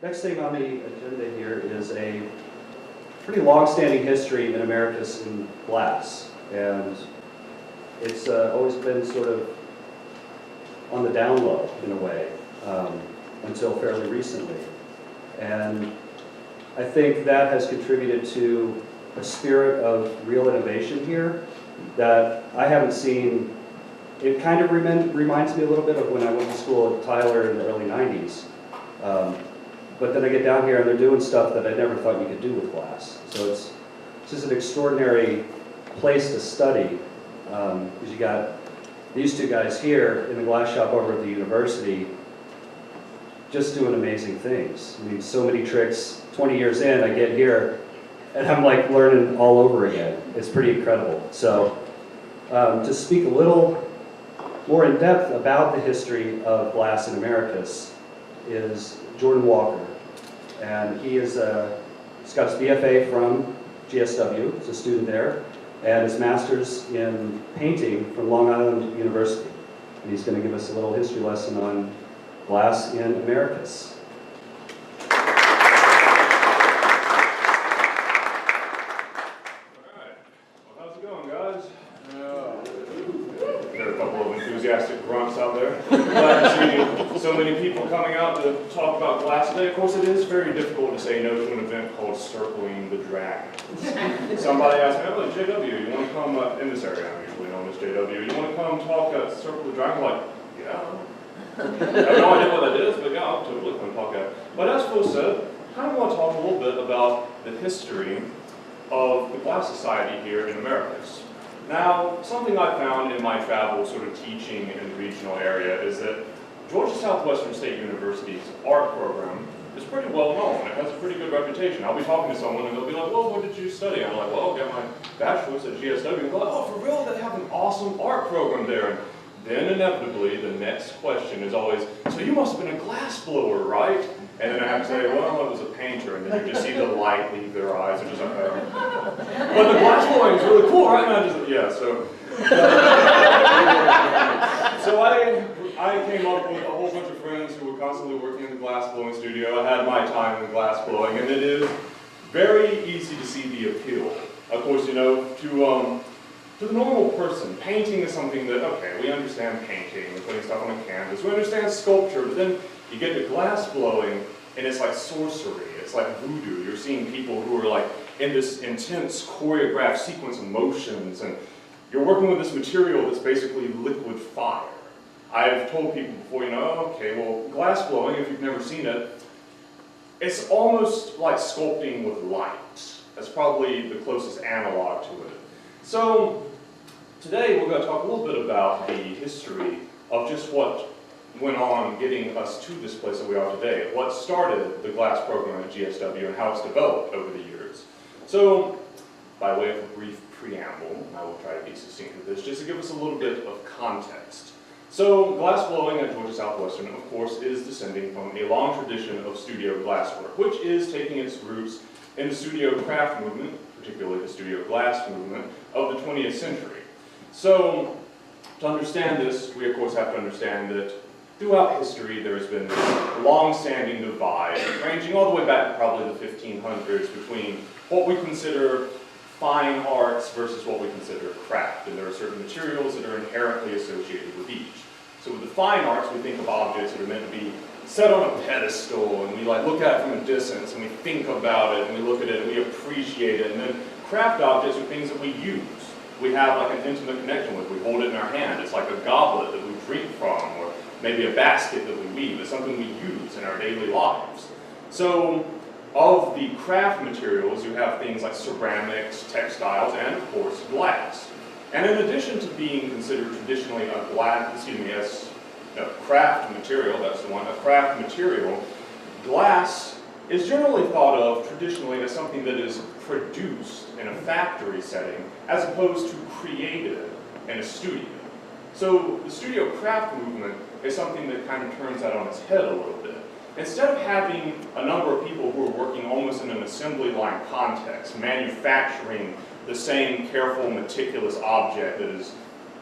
Next thing on the agenda here is a pretty long-standing history in Americus in glass, and it's always been sort of on the down low in a way until fairly recently. And I think that has contributed to a spirit of real innovation here that I haven't seen. It kind of reminds me a little bit of when I went to school at Tyler in the early 90s. But then I get down here and they're doing stuff that I never thought you could do with glass. So it's just an extraordinary place to study, because you got these two guys here in the glass shop over at the university just doing amazing things. I mean, so many tricks. 20 years in, I get here and I'm like learning all over again. It's pretty incredible. So to speak a little more in depth about the history of glass in Americus is Jordan Walker. And he's got his BFA from GSW, he's a student there, and his master's in painting from Long Island University. And he's going to give us a little history lesson on glass in Americus. Grunts out there. Glad to see so many people coming out to talk about glass today. Of course, it is very difficult to say no to an event called Circling the Dragons. Somebody asked me, oh, JW, you want to come in this area? I'm usually known as JW. You want to come talk at Circle the Dragon? I'm like, yeah. I have no idea what that is, but yeah, I'll totally come talk at it. But as Phil said, I kind of want to talk a little bit about the history of the Glass Society here in Americus. Now, something I found in my travel sort of teaching in the regional area is that Georgia Southwestern State University's art program is pretty well known. It has a pretty good reputation. I'll be talking to someone and they'll be like, well, what did you study? I'm like, well, I got my bachelor's at GSW. And they're like, oh, for real? They have an awesome art program there. And then inevitably, the next question is always, so you must have been a glass blower, right? And then I have to say, well, I was a painter, and then you just see the light leave their eyes, and just like, oh. But the glass blowing is really cool, right? And I just, yeah, so. So I came up with a whole bunch of friends who were constantly working in the glass blowing studio. I had my time in glass blowing, and it is very easy to see the appeal. Of course, you know, to the normal person, painting is something that, okay, we understand painting, we're putting stuff on a canvas, we understand sculpture, but then you get to glass blowing, and it's like sorcery, it's like voodoo. You're seeing people who are like in this intense choreographed sequence of motions, and you're working with this material that's basically liquid fire. I've told people before, you know, okay, well, glass blowing, if you've never seen it, it's almost like sculpting with light. That's probably the closest analog to it. So today we're going to talk a little bit about the history of just what went on getting us to this place that we are today, what started the glass program at GSW and how it's developed over the years. So, by way of a brief preamble, I will try to be succinct with this, just to give us a little bit of context. So, glass blowing at Georgia Southwestern, of course, is descending from a long tradition of studio glasswork, which is taking its roots in the studio craft movement, particularly the studio glass movement, of the 20th century. So, to understand this, we of course have to understand that throughout history, there has been this long-standing divide, ranging all the way back to probably the 1500s, between what we consider fine arts versus what we consider craft. And there are certain materials that are inherently associated with each. So with the fine arts, we think of objects that are meant to be set on a pedestal, and we like look at it from a distance, and we think about it, and we look at it, and we appreciate it. And then craft objects are things that we use. We have like an intimate connection with. We hold it in our hand. It's like a goblet that we drink from, or maybe a basket that we weave. It's something we use in our daily lives. So of the craft materials, you have things like ceramics, textiles, and of course glass. And in addition to being considered traditionally a craft material, that's the one, a craft material, glass is generally thought of traditionally as something that is produced in a factory setting as opposed to created in a studio. So the studio craft movement is something that kind of turns that on its head a little bit. Instead of having a number of people who are working almost in an assembly line context, manufacturing the same careful, meticulous object that is,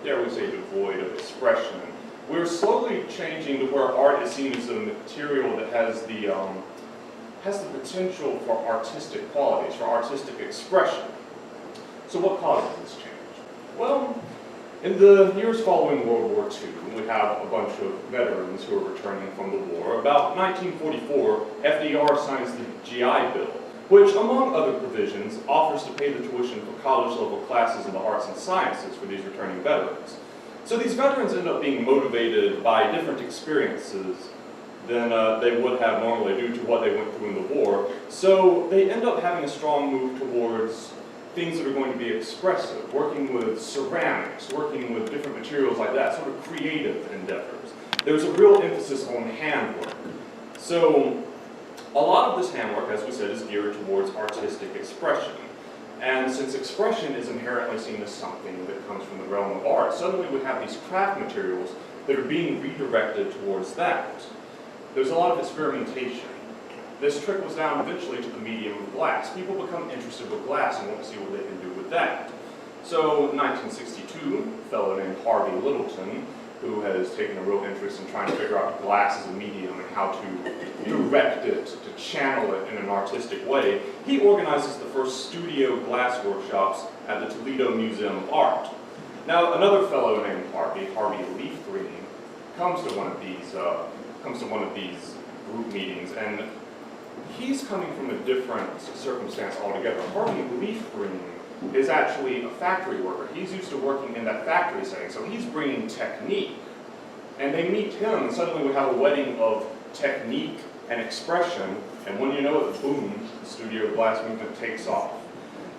dare we say, devoid of expression, we're slowly changing to where art is seen as a material that has the has the potential for artistic qualities, for artistic expression. So what causes this change? Well, in the years following World War II, we have a bunch of veterans who are returning from the war. About 1944, FDR signs the GI Bill, which, among other provisions, offers to pay the tuition for college-level classes in the arts and sciences for these returning veterans. So these veterans end up being motivated by different experiences than they would have normally due to what they went through in the war. So they end up having a strong move towards things that are going to be expressive, working with ceramics, working with different materials like that, sort of creative endeavors. There's a real emphasis on handwork. So a lot of this handwork, as we said, is geared towards artistic expression. And since expression is inherently seen as something that comes from the realm of art, suddenly we have these craft materials that are being redirected towards that. There's a lot of experimentation. This trickles down eventually to the medium of glass. People become interested with glass and want to see what they can do with that. So in 1962, a fellow named Harvey Littleton, who has taken a real interest in trying to figure out glass as a medium and how to direct it, to channel it in an artistic way, he organizes the first studio glass workshops at the Toledo Museum of Art. Now, another fellow named Harvey Leafgreen, comes to one of these group meetings, and he's coming from a different circumstance altogether. Harvey Leafgreen is actually a factory worker. He's used to working in that factory setting, so he's bringing technique. And they meet him, and suddenly we have a wedding of technique and expression, and when you know it, boom, the studio glass movement takes off.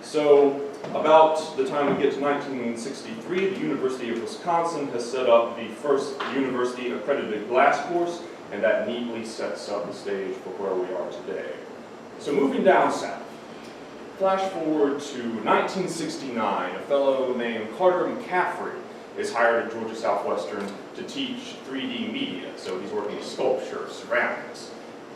So about the time we get to 1963, the University of Wisconsin has set up the first university-accredited glass course, and that neatly sets up the stage for where we are today. So moving down south, flash forward to 1969, a fellow named Carter McCaffrey is hired at Georgia Southwestern to teach 3D media, so he's working with sculpture, ceramics.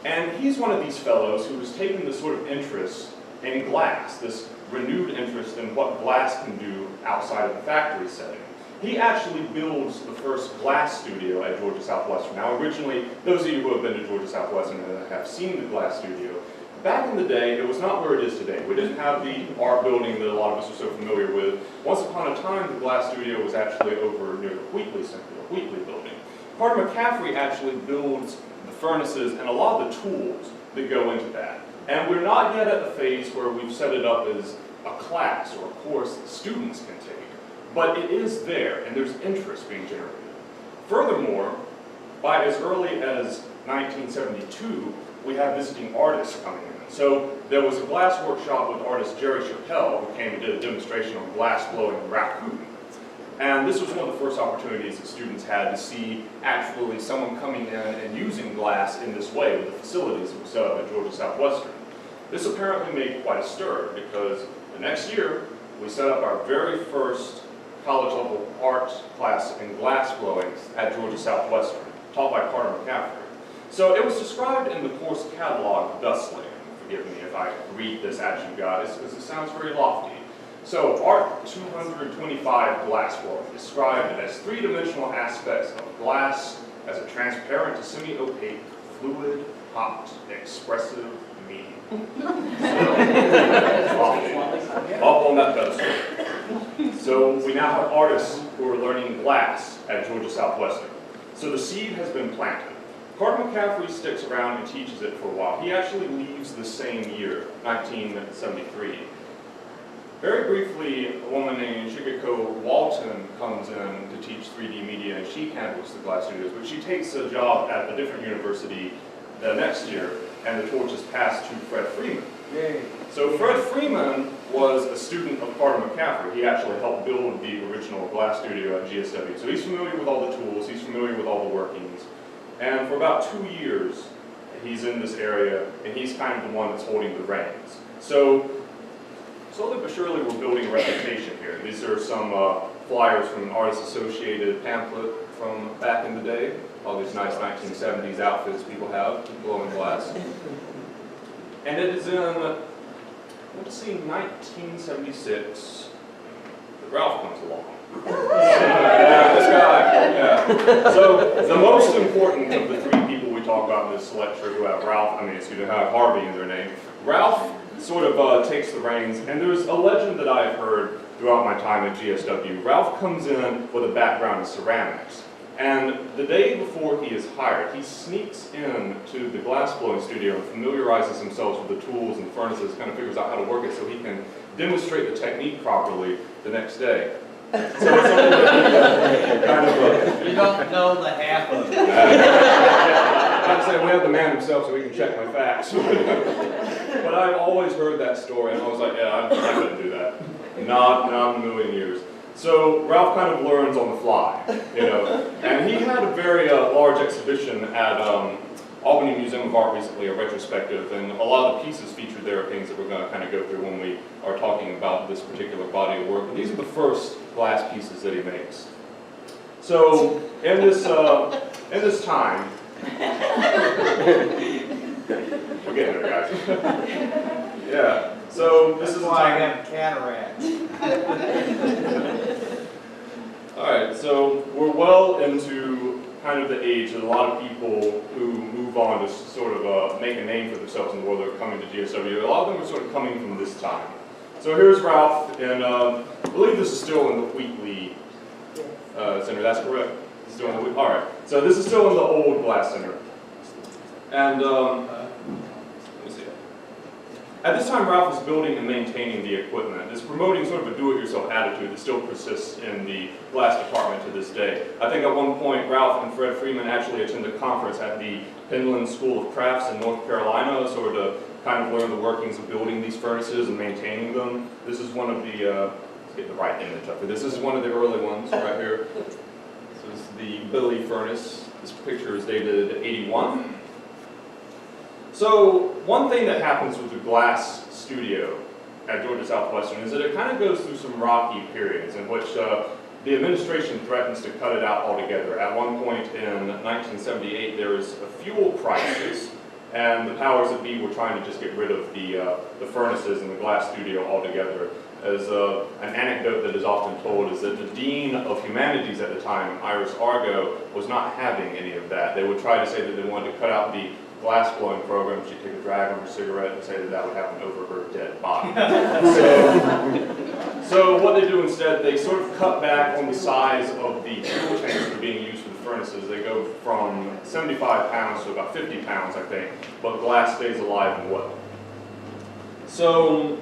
And he's one of these fellows who has taken this sort of interest in glass, this renewed interest in what glass can do outside of the factory setting. He actually builds the first glass studio at Georgia Southwestern. Now originally, those of you who have been to Georgia Southwestern and have seen the glass studio, back in the day, it was not where it is today. We didn't have the art building that a lot of us are so familiar with. Once upon a time, the glass studio was actually over near the Wheatley Center, the Wheatley building. Carter McCaffrey actually builds the furnaces and a lot of the tools that go into that. And we're not yet at the phase where we've set it up as a class or a course that students can take. But it is there, and there's interest being generated. Furthermore, by as early as 1972, we have visiting artists coming in. So there was a glass workshop with artist Jerry Chappelle, who came and did a demonstration on glass blowing raku. And this was one of the first opportunities that students had to see actually someone coming in and using glass in this way with the facilities that were set up at Georgia Southwestern. This apparently made quite a stir because the next year we set up our very first college-level art class in glass blowing at Georgia Southwestern, taught by Carter McCaffrey. So it was described in the course catalog thusly. Forgive me if I read this at you guys, because it sounds very lofty. So, Art 225 glass blowing, described as three-dimensional aspects of glass as a transparent to semi-opaque, fluid, hot, expressive medium. Up on that pedestal. So we now have artists who are learning glass at Georgia Southwestern. So the seed has been planted. Carter McCaffrey sticks around and teaches it for a while. He actually leaves the same year, 1973. Very briefly, a woman named Shigeko Walton comes in to teach 3D media, and she handles the glass studios, but she takes a job at a different university the next year, and the torch is passed to Fred Freeman. Yay. So Fred Freeman was a student of Carter McCaffrey. He actually helped build the original glass studio at GSW. So he's familiar with all the tools, he's familiar with all the workings. And for about 2 years, he's in this area, and he's kind of the one that's holding the reins. So slowly but surely, we're building a reputation here. These are some flyers from an Artists Associated pamphlet from back in the day. All these nice 1970s outfits people have, blowing glass. And it is in, let's see, 1976 that Ralph comes along. Yeah, this guy, yeah. So the most important of the three people we we talk about in this lecture who have Harvey in their name. Ralph sort of takes the reins, and there's a legend that I've heard throughout my time at GSW. Ralph comes in with a background in ceramics, and the day before he is hired, he sneaks in to the glassblowing studio and familiarizes himself with the tools and furnaces, kind of figures out how to work it so he can demonstrate the technique properly the next day. So it's kind of You don't know the half of it. I'd say we have the man himself so he can check my facts. But I've always heard that story, and I was like, yeah, I couldn't do that. Not in a million years. So Ralph kind of learns on the fly, And he had a very large exhibition at Albany Museum of Art recently, a retrospective, and a lot of the pieces featured there are things that we're going to kind of go through when we are talking about this particular body of work. And these are the first glass pieces that he makes. So in this time, we're getting there, guys. Yeah. So this is the why I time. have cataracts. All right. So we're well into kind of the age that a lot of people who move on to sort of make a name for themselves in the world are coming to GSW. A lot of them are sort of coming from this time. So here's Ralph, and I believe this is still in the Wheatley Center. That's correct. It's still in the all right. So this is still in the old Glass Center, and let me see. At this time, Ralph is building and maintaining the equipment. It's promoting sort of a do-it-yourself attitude that still persists in the glass department to this day. I think at one point, Ralph and Fred Freeman actually attended a conference at the Penland School of Crafts in North Carolina, sort of kind of learn the workings of building these furnaces and maintaining them. This is one of the, let's get the right image up here. This is one of the early ones right here. This is the Billy furnace. This picture is dated 81. So one thing that happens with the glass studio at Georgia Southwestern is that it kind of goes through some rocky periods in which the administration threatens to cut it out altogether. At one point in 1978, there was a fuel crisis, and the powers that be were trying to just get rid of the furnaces in the glass studio altogether. As an anecdote that is often told is that the dean of humanities at the time, Iris Argo, was not having any of that. They would try to say that they wanted to cut out the glass blowing program. She'd take a drag on her cigarette and say that that would happen over her dead body. So what they do instead, they sort of cut back on the size of the fuel tanks that are being used for the furnaces. They go from 75 pounds to about 50 pounds, I think, but glass stays alive and well. So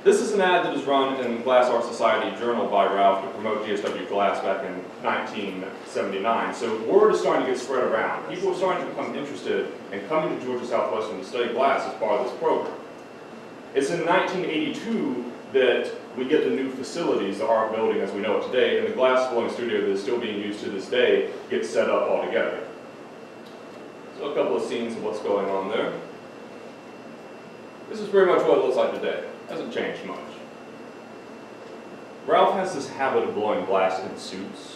this is an ad that is run in Glass Art Society Journal by Ralph to promote GSW Glass back in 1979. So word is starting to get spread around. People are starting to become interested in coming to Georgia Southwestern to study glass as part of this program. It's in 1982 that we get the new facilities, the art building as we know it today, and the glass blowing studio that is still being used to this day gets set up all together. So a couple of scenes of what's going on there. This is pretty much what it looks like today. Hasn't changed much. Ralph has this habit of blowing glass in suits.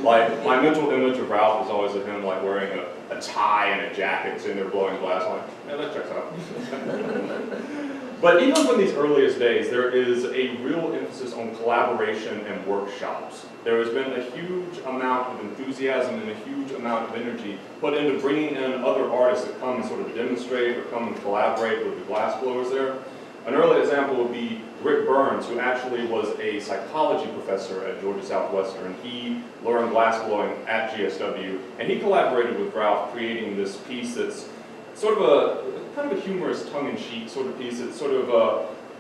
Like, my mental image of Ralph is always of him like wearing a tie and a jacket, sitting there blowing glass. I'm like, yeah, that checks out. But even from these earliest days, there is a real emphasis on collaboration and workshops. There has been a huge amount of enthusiasm and a huge amount of energy put into bringing in other artists that come and sort of demonstrate or come and collaborate with the glass blowers there. An early example would be Rick Burns, who actually was a psychology professor at Georgia Southwestern. He learned glass blowing at GSW, and he collaborated with Ralph creating this piece that's sort of a kind of a humorous tongue-in-cheek sort of piece. It's sort of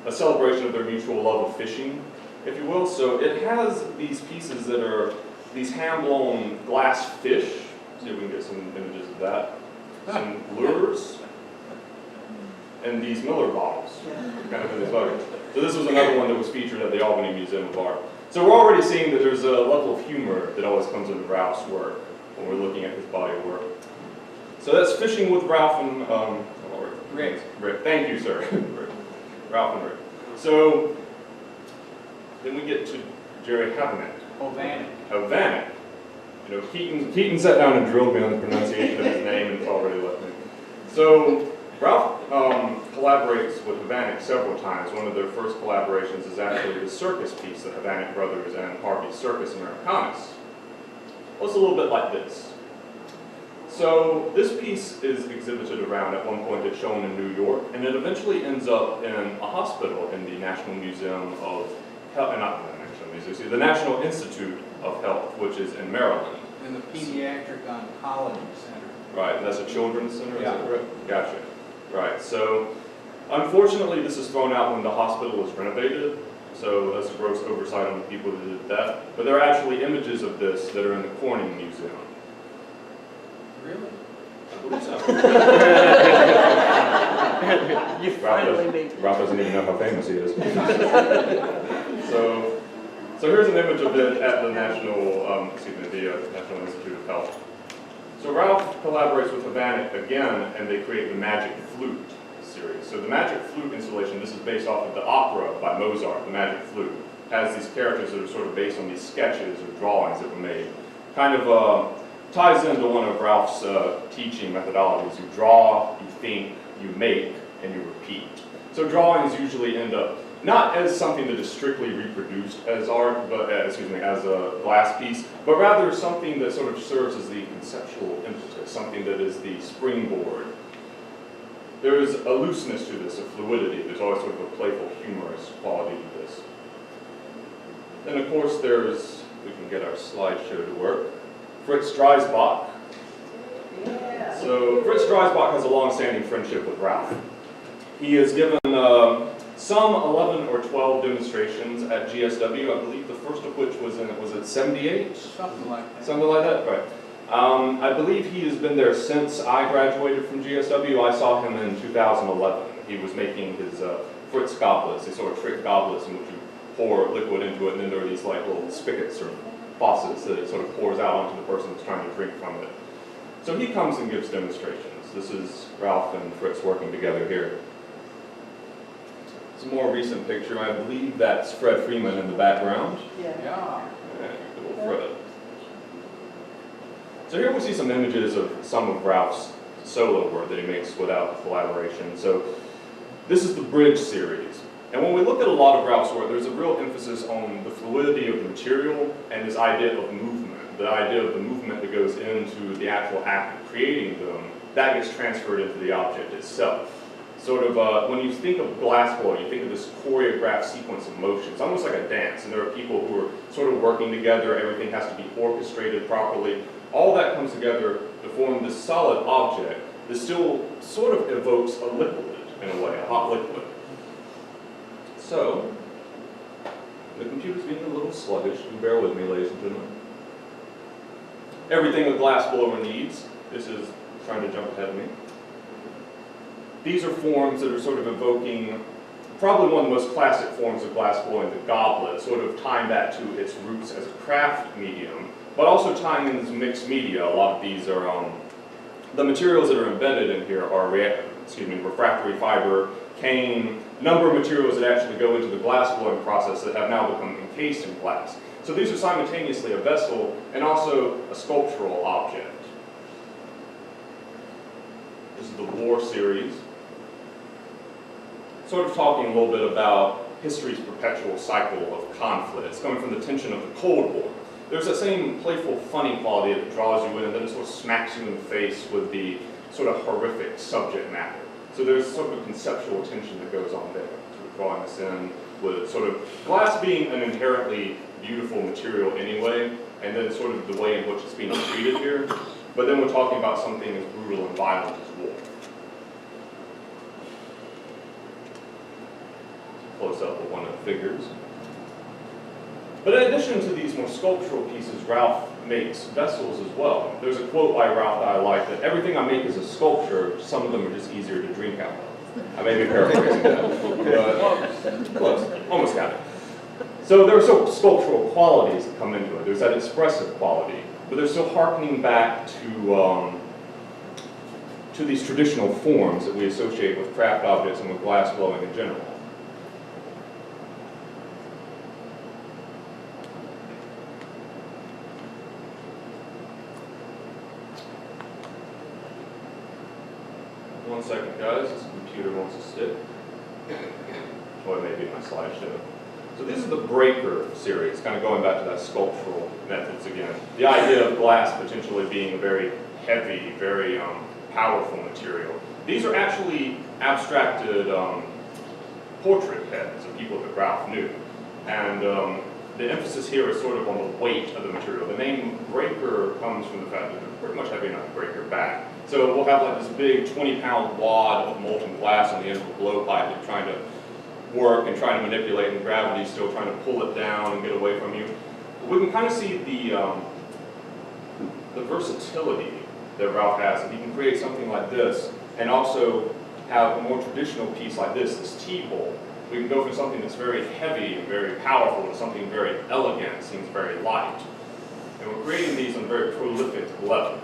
a celebration of their mutual love of fishing, if you will. So it has these pieces that are these hand-blown glass fish. See if we can get some images of that. Some lures. And these Miller bottles, kind of in this bucket. So this was another one that was featured at the Albany Museum of Art. So we're already seeing that there's a level of humor that always comes into Ralph's work when we're looking at his body of work. So that's Fishing with Ralph and Rick. Rick. Thank you, sir. Rick. Ralph and Rick. So then we get to Jerry Havanek. Havanek. You know, Keaton sat down and drilled me on the pronunciation of his name, and it's already left me. So Ralph collaborates with Havanek several times. One of their first collaborations is actually the circus piece, the Havanek Brothers and Harvey's Circus Americanus. Well, it's a little bit like this. So this piece is exhibited around. At one point it's shown in New York, and it eventually ends up in a hospital in the National Museum of Health, not the National Museum, the National Institute of Health, which is in Maryland. In the Pediatric Oncology Center. Right, and that's a children's center, is Yeah. that correct? Gotcha. Right, so unfortunately this is thrown out when the hospital is renovated, so that's a gross oversight on the people that did that. But there are actually images of this that are in the Corning Museum. Really? I believe so. You finally made. Ralph doesn't even know how famous he is. So here's an image of it at the National Institute of Health. So Ralph collaborates with Havanek again, and they create the Magic Flute series. So the Magic Flute installation, this is based off of the opera by Mozart, the Magic Flute, has these characters that are sort of based on these sketches or drawings that were made. Kind of ties into one of Ralph's teaching methodologies. You draw, you think, you make, and you repeat. So drawings usually end up not as something that is strictly reproduced as art, but as a glass piece, but rather something that sort of serves as the conceptual impetus, something that is the springboard. There is a looseness to this, a fluidity. There's always sort of a playful, humorous quality to this. Then of course there's, we can get our slideshow to work, Fritz Dreisbach. Yeah. So Fritz Dreisbach has a long-standing friendship with Ralph. He has given some 11 or 12 demonstrations at GSW. I believe the first of which was it 78? Something like that. Something like that, right. I believe he has been there since I graduated from GSW. I saw him in 2011. He was making his Fritz goblets, these sort of trick goblets in which you pour liquid into it, and then there are these like little spigots or faucets that it sort of pours out onto the person that's trying to drink from it. So he comes and gives demonstrations. This is Ralph and Fritz working together here. It's a more recent picture. I believe that's Fred Freeman in the background. Yeah. Yeah. And little Fred. So here we see some images of some of Ralph's solo work that he makes without collaboration. So this is the Bridge series. And when we look at a lot of Ralph's work, there's a real emphasis on the fluidity of the material and this idea of movement, the idea of the movement that goes into the actual act of creating them, that gets transferred into the object itself. Sort of, when you think of glass blowing, you think of this choreographed sequence of motion. It's almost like a dance, and there are people who are sort of working together, everything has to be orchestrated properly. All that comes together to form this solid object that still sort of evokes a liquid, in a way, a hot liquid. So, the computer's being a little sluggish, and bear with me, ladies and gentlemen. Everything a glass blower needs, this is trying to jump ahead of me. These are forms that are sort of evoking probably one of the most classic forms of glass blowing, the goblet, sort of tying that to its roots as a craft medium, but also tying in this mixed media. A lot of these are, the materials that are embedded in here are refractory fiber, cane, a number of materials that actually go into the glass blowing process that have now become encased in glass. So these are simultaneously a vessel and also a sculptural object. This is the War series. Sort of talking a little bit about history's perpetual cycle of conflict. It's coming from the tension of the Cold War. There's that same playful, funny quality that draws you in, and then it sort of smacks you in the face with the sort of horrific subject matter. So there's sort of a conceptual tension that goes on there, sort of drawing us in with sort of glass being an inherently beautiful material anyway, and then sort of the way in which it's being treated here. But then we're talking about something as brutal and violent as war. Close up of one of the figures. But in addition to these more sculptural pieces, Ralph makes vessels as well. There's a quote by Ralph that I like, that everything I make is a sculpture, some of them are just easier to drink out of. I may be paraphrasing that, but close, almost got it. So there are so sculptural qualities that come into it. There's that expressive quality, but they're still harkening back to these traditional forms that we associate with craft objects and with glass blowing in general. One second, guys, this computer wants to stick. Or it may be my slideshow. So this is the Breaker series, kind of going back to that sculptural methods again. The idea of glass potentially being a very heavy, very powerful material. These are actually abstracted portrait heads of people that Ralph knew. And the emphasis here is sort of on the weight of the material. The name breaker comes from the fact that they're pretty much heavy enough to break your back. So we'll have like this big 20-pound wad of molten glass on the end of a blowpipe that you're trying to work and trying to manipulate, and gravity still trying to pull it down and get away from you. We can kind of see the versatility that Ralph has, and he can create something like this and also have a more traditional piece like this T-hole. We can go from something that's very heavy and very powerful to something very elegant, seems very light. And we're creating these on a very prolific level.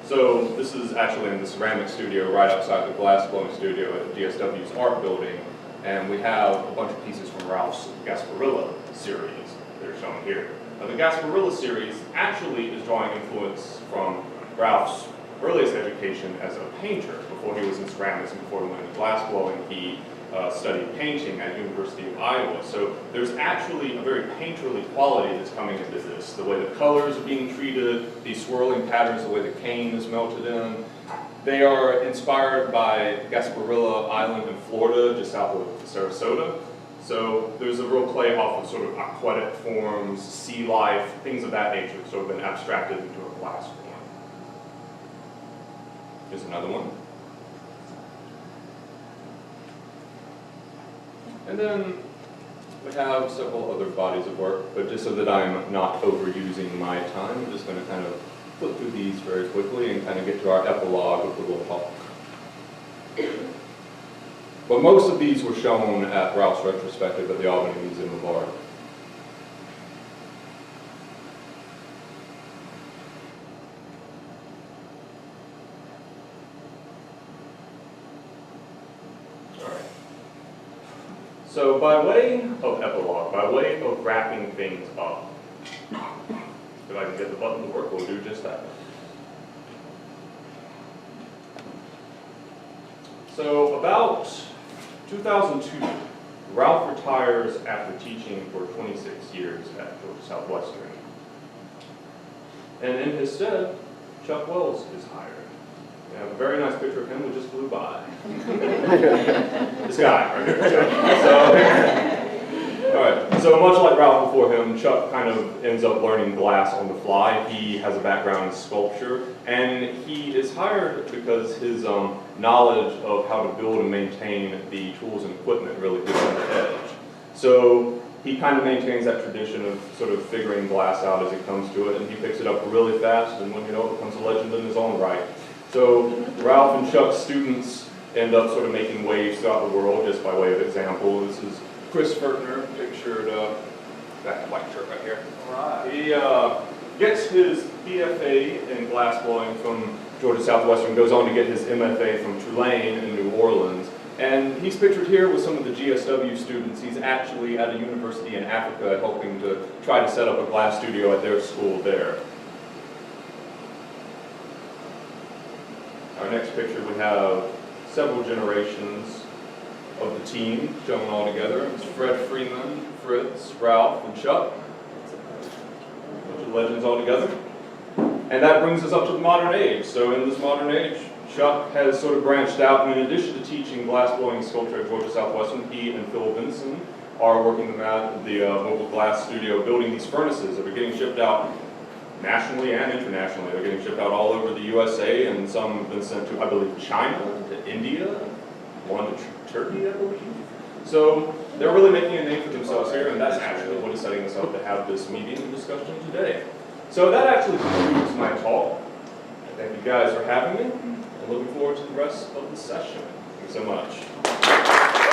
So this is actually in the ceramic studio right outside the glass blowing studio at the DSW's art building. And we have a bunch of pieces from Ralph's Gasparilla series that are shown here. Now, the Gasparilla series actually is drawing influence from Ralph's earliest education as a painter. Before he was in ceramics and before he went into glass blowing, he studied painting at University of Iowa. So there's actually a very painterly quality that's coming into this. The way the colors are being treated, these swirling patterns, the way the cane is melted in. They are inspired by Gasparilla Island in Florida, just south of Sarasota. So there's a real play off of sort of aquatic forms, sea life, things of that nature, sort of been abstracted into a glass form. Here's another one. And then we have several other bodies of work, but just so that I'm not overusing my time, I'm just going to kind of flip through these very quickly and kind of get to our epilogue of the little talk. But most of these were shown at Ralph's retrospective at the Albany Museum of Art. So by way of epilogue, by way of wrapping things up, if I can get the button to work, we'll do just that. So about 2002, Ralph retires after teaching for 26 years at Georgia Southwestern. And in his stead, Chuck Wells is hired. We have a very nice picture of him who just flew by. This guy right here, Chuck. All right, so much like Ralph before him, Chuck kind of ends up learning glass on the fly. He has a background in sculpture, and he is hired because his knowledge of how to build and maintain the tools and equipment really gets on the edge. So he kind of maintains that tradition of sort of figuring glass out as it comes to it, and he picks it up really fast, and when you know it becomes a legend in his own right. So Ralph and Chuck's students end up sort of making waves throughout the world, just by way of example. This is Chris Fertner, pictured that white shirt right here. Right. He gets his BFA in glass blowing from Georgia Southwestern, goes on to get his MFA from Tulane in New Orleans. And he's pictured here with some of the GSW students. He's actually at a university in Africa helping to try to set up a glass studio at their school there. Our next picture, we have several generations of the team shown all together. It's Fred Freeman, Fritz, Ralph, and Chuck. A bunch of legends all together. And that brings us up to the modern age. So in this modern age, Chuck has sort of branched out, and in addition to teaching glass-blowing sculpture at Georgia Southwestern, he and Phil Vinson are working at the mobile glass studio building these furnaces that are getting shipped out nationally and internationally. They're getting shipped out all over the USA, and some have been sent to, I believe, China, to India, one to Turkey, I believe. So they're really making a name for themselves here, and that's actually what is setting us up to have this meeting and discussion today. So that actually concludes my talk. Thank you guys for having me, and looking forward to the rest of the session. Thanks so much.